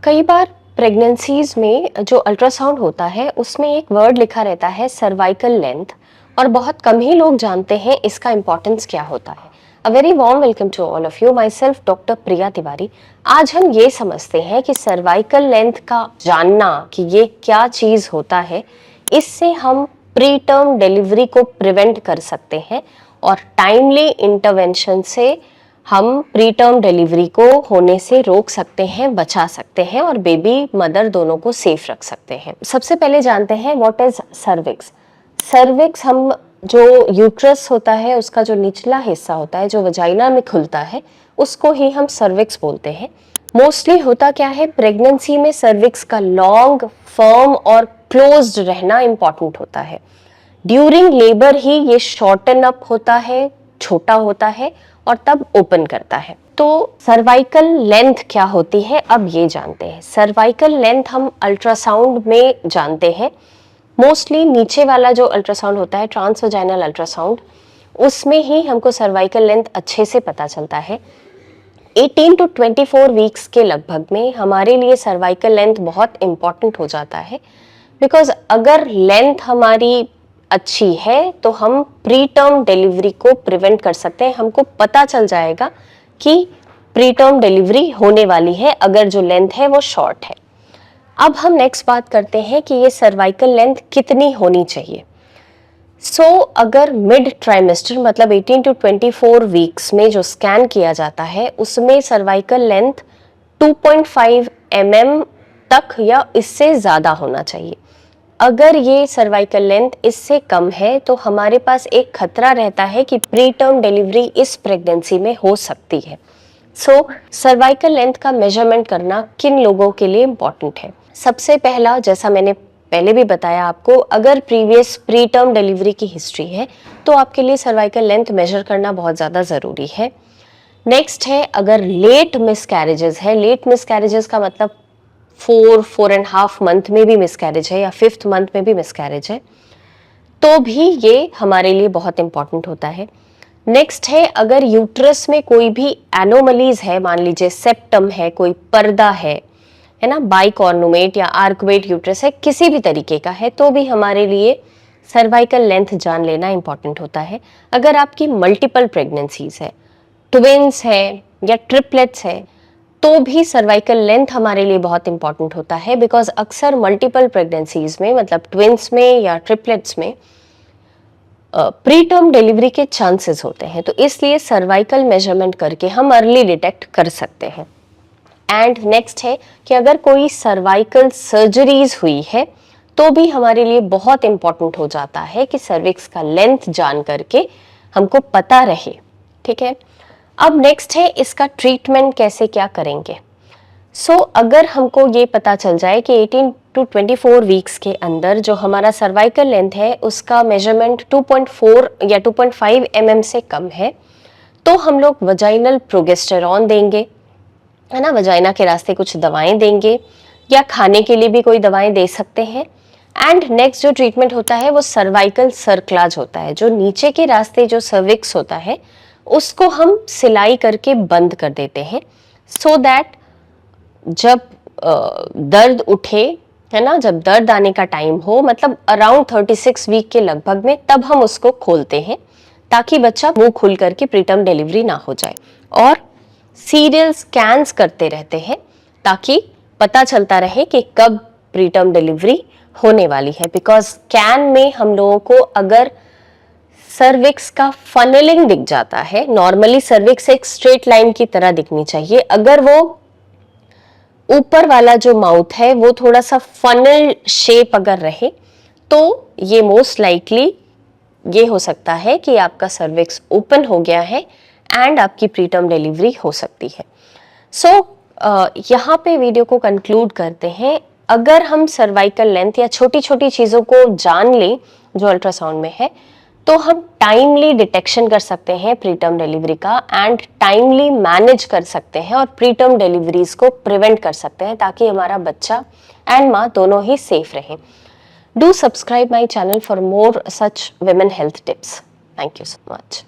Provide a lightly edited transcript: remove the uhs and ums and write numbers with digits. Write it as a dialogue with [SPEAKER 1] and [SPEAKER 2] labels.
[SPEAKER 1] कई बार प्रेगनेंसीज में जो अल्ट्रासाउंड होता है उसमें एक वर्ड लिखा रहता है सर्वाइकल लेंथ, और बहुत कम ही लोग जानते हैं इसका इम्पोर्टेंस क्या होता है। A very warm welcome to all of you, myself doctor Priya Tiwari. आज हम ये समझते हैं कि सर्वाइकल लेंथ का जानना कि ये क्या चीज़ होता है, इससे हम प्री टर्म डिलीवरी को प्रिवेंट कर सकते हैं और टाइमली इंटरवेंशन से हम प्री टर्म डिलीवरी को होने से रोक सकते हैं, बचा सकते हैं और बेबी मदर दोनों को सेफ रख सकते हैं। सबसे पहले जानते हैं व्हाट इज सर्विक्स। सर्विक्स हम जो यूट्रस होता है उसका जो निचला हिस्सा होता है जो वजाइना में खुलता है उसको ही हम सर्विक्स बोलते हैं। मोस्टली होता क्या है, प्रेगनेंसी में सर्विक्स का लॉन्ग, फर्म और क्लोज्ड रहना इंपॉर्टेंट होता है। ड्यूरिंग लेबर ही ये शॉर्टन अप होता है, छोटा होता है और तब ओपन करता है। तो सर्वाइकल लेंथ क्या होती है अब ये जानते हैं। सर्वाइकल लेंथ हम अल्ट्रासाउंड में जानते हैं। मोस्टली नीचे वाला जो अल्ट्रासाउंड होता है, ट्रांसवजाइनल अल्ट्रासाउंड, उसमें ही हमको सर्वाइकल लेंथ अच्छे से पता चलता है। 18 to 24 वीक्स के लगभग में हमारे लिए सर्वाइकल लेंथ बहुत इंपॉर्टेंट हो जाता है, बिकॉज अगर लेंथ हमारी अच्छी है तो हम प्री टर्म डिलीवरी को प्रिवेंट कर सकते हैं। हमको पता चल जाएगा कि प्री टर्म डिलीवरी होने वाली है अगर जो लेंथ है वो शॉर्ट है। अब हम नेक्स्ट बात करते हैं कि ये सर्वाइकल लेंथ कितनी होनी चाहिए। अगर मिड ट्राइमेस्टर मतलब 18 to 24 वीक्स में जो स्कैन किया जाता है उसमें सर्वाइकल लेंथ 2.5 mm तक या इससे ज़्यादा होना चाहिए। अगर ये सर्वाइकल लेंथ इससे कम है तो हमारे पास एक खतरा रहता है कि प्री टर्म डिलीवरी इस प्रेगनेंसी में हो सकती है। सर्वाइकल लेंथ का मेजरमेंट करना किन लोगों के लिए इम्पॉर्टेंट है। सबसे पहला, जैसा मैंने पहले भी बताया आपको, अगर प्रीवियस प्री टर्म डिलीवरी की हिस्ट्री है तो आपके लिए सर्वाइकल लेंथ मेजर करना बहुत ज़्यादा ज़रूरी है। नेक्स्ट है, अगर लेट मिसकैरेजेस है, लेट मिसकैरेजेस का मतलब 4.5 मंथ में भी मिसकैरेज है या 5th मंथ में भी मिसकैरेज है, तो भी ये हमारे लिए बहुत इंपॉर्टेंट होता है। नेक्स्ट है, अगर यूट्रस में कोई भी एनोमलीज है, मान लीजिए सेप्टम है, कोई पर्दा है ना, बाइकॉर्नुमेट या आर्कवेट यूट्रस है, किसी भी तरीके का है, तो भी हमारे लिए सर्वाइकल लेंथ जान लेना इंपॉर्टेंट होता है। अगर आपकी मल्टीपल प्रेगनेंसीज है, ट्विंस है या ट्रिपलेट्स है, तो भी सर्वाइकल लेंथ हमारे लिए बहुत इंपॉर्टेंट होता है, बिकॉज अक्सर मल्टीपल प्रेगनेंसीज में मतलब ट्विंस में या ट्रिपलेट्स में प्री टर्म डिलीवरी के चांसेस होते हैं, तो इसलिए सर्वाइकल मेजरमेंट करके हम अर्ली डिटेक्ट कर सकते हैं। एंड नेक्स्ट है कि अगर कोई सर्वाइकल सर्जरीज हुई है तो भी हमारे लिए बहुत इंपॉर्टेंट हो जाता है कि सर्विक्स का लेंथ जान करके हमको पता रहे। ठीक है, अब नेक्स्ट है इसका ट्रीटमेंट कैसे क्या करेंगे। अगर हमको ये पता चल जाए कि 18 to 24 वीक्स के अंदर जो हमारा सर्वाइकल लेंथ है उसका मेजरमेंट 2.4 या 2.5 mm से कम है, तो हम लोग वजाइनल प्रोगेस्टेरॉन देंगे, है ना, वजाइना के रास्ते कुछ दवाएं देंगे या खाने के लिए भी कोई दवाएं दे सकते हैं। एंड नेक्स्ट जो ट्रीटमेंट होता है वो सर्वाइकल सर्कलाज होता है, जो नीचे के रास्ते जो सर्विक्स होता है उसको हम सिलाई करके बंद कर देते हैं, सो दैट जब दर्द उठे, है ना, जब दर्द आने का टाइम हो, मतलब अराउंड 36 वीक के लगभग में, तब हम उसको खोलते हैं ताकि बच्चा मुंह खुल करके प्रीटर्म डिलीवरी ना हो जाए। और सीरियल स्कैन्स करते रहते हैं ताकि पता चलता रहे कि कब प्रीटर्म डिलीवरी होने वाली है, बिकॉज स्कैन में हम लोगों को अगर सर्विक्स का फनलिंग दिख जाता है, नॉर्मली सर्विक्स एक स्ट्रेट लाइन की तरह दिखनी चाहिए, अगर वो ऊपर वाला जो माउथ है वो थोड़ा सा फनल शेप अगर रहे तो ये मोस्ट लाइकली ये हो सकता है कि आपका सर्विक्स ओपन हो गया है एंड आपकी प्रीटर्म डिलीवरी हो सकती है। यहाँ पे वीडियो को कंक्लूड करते हैं। अगर हम सर्वाइकल लेंथ या छोटी छोटी चीज़ों को जान लें जो अल्ट्रासाउंड में है, तो हम टाइमली डिटेक्शन कर सकते हैं प्रीटर्म डिलीवरी का एंड टाइमली मैनेज कर सकते हैं और प्रीटर्म डिलीवरीज को प्रिवेंट कर सकते हैं ताकि हमारा बच्चा एंड माँ दोनों ही सेफ रहें। Do subscribe my channel for more such women health tips. Thank you so much.